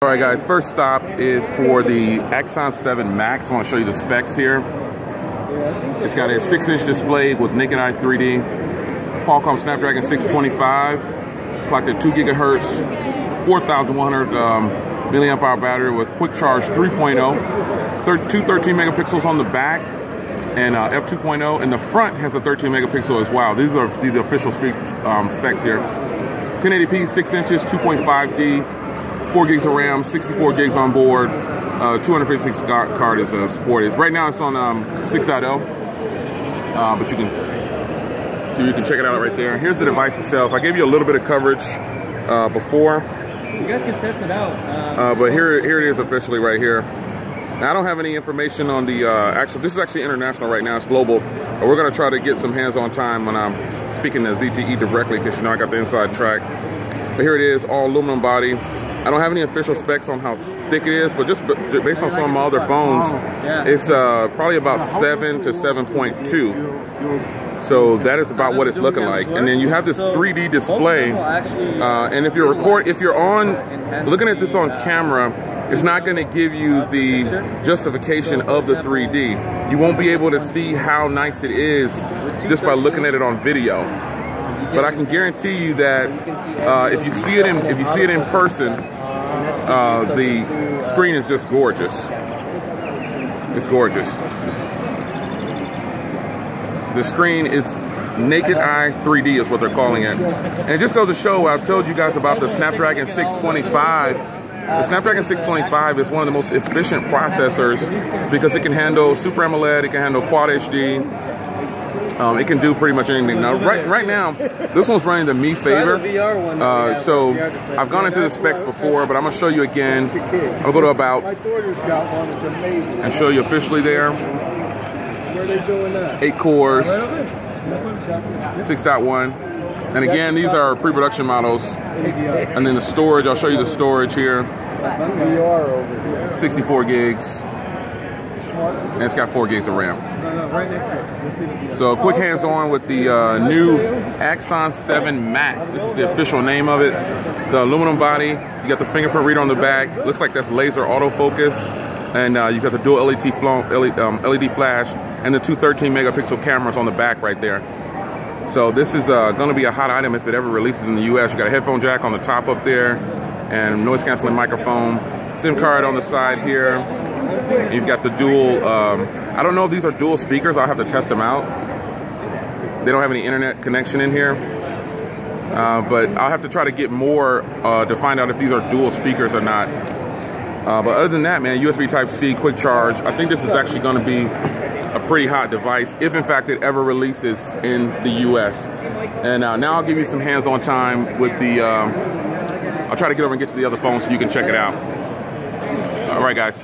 Alright guys, first stop is for the Axon 7 Max. I want to show you the specs here. It's got a 6-inch display with naked eye 3D, Qualcomm Snapdragon 625, clocked at 2 gigahertz, 4,100 milliamp hour battery with quick charge 3.0, two 13 megapixels on the back, and f2.0, and the front has a 13 megapixel as well. These are the official specs here. 1080p, 6 inches, 2.5D. 4 gigs of RAM, 64 gigs on board, 256 card is supported. Right now it's on 6.0, but you can check it out right there. Here's the device itself. I gave you a little bit of coverage before. You guys can test it out. But here it is officially right here. Now, I don't have any information on the actual. This is actually international right now. It's global. But we're going to try to get some hands-on time when I'm speaking to ZTE directly, because you know I got the inside track. But here it is, all aluminum body. I don't have any official specs on how thick it is, but just based on some of my other phones, it's probably about 7 to 7.2. So that is about what it's looking like. And then you have this 3D display, and if you're looking at this on camera, it's not going to give you the justification of the 3D. You won't be able to see how nice it is just by looking at it on video. But I can guarantee you that if you see it in person, the screen is just gorgeous. It's gorgeous. The screen is naked eye 3D is what they're calling it. And it just goes to show, I've told you guys about the Snapdragon 625. The Snapdragon 625 is one of the most efficient processors because it can handle Super AMOLED, it can handle Quad HD. It can do pretty much anything. Now, right now, this one's running the Mi Favor. So I've gone into the specs before, but I'm gonna show you again. I'll go to About and show you officially there. 8 cores, 6.1. And again, these are pre-production models. And then the storage, I'll show you the storage here. 64 gigs. And it's got 4 gigs of RAM. So quick hands-on with the new Axon 7 Max. This is the official name of it. The aluminum body. You got the fingerprint reader on the back. Looks like that's laser autofocus. And you got the dual LED flash and the two 13 megapixel cameras on the back right there. So this is going to be a hot item if it ever releases in the US. You got a headphone jack on the top up there and noise canceling microphone. SIM card on the side here. You've got the dual, I don't know if these are dual speakers. I'll have to test them out. They don't have any internet connection in here. But I'll have to try to get more to find out if these are dual speakers or not. But other than that, man, USB Type-C, quick charge. I think this is actually going to be a pretty hot device if in fact it ever releases in the US. And now I'll give you some hands-on time with the, I'll try to get over and get to the other phone so you can check it out. All right, guys.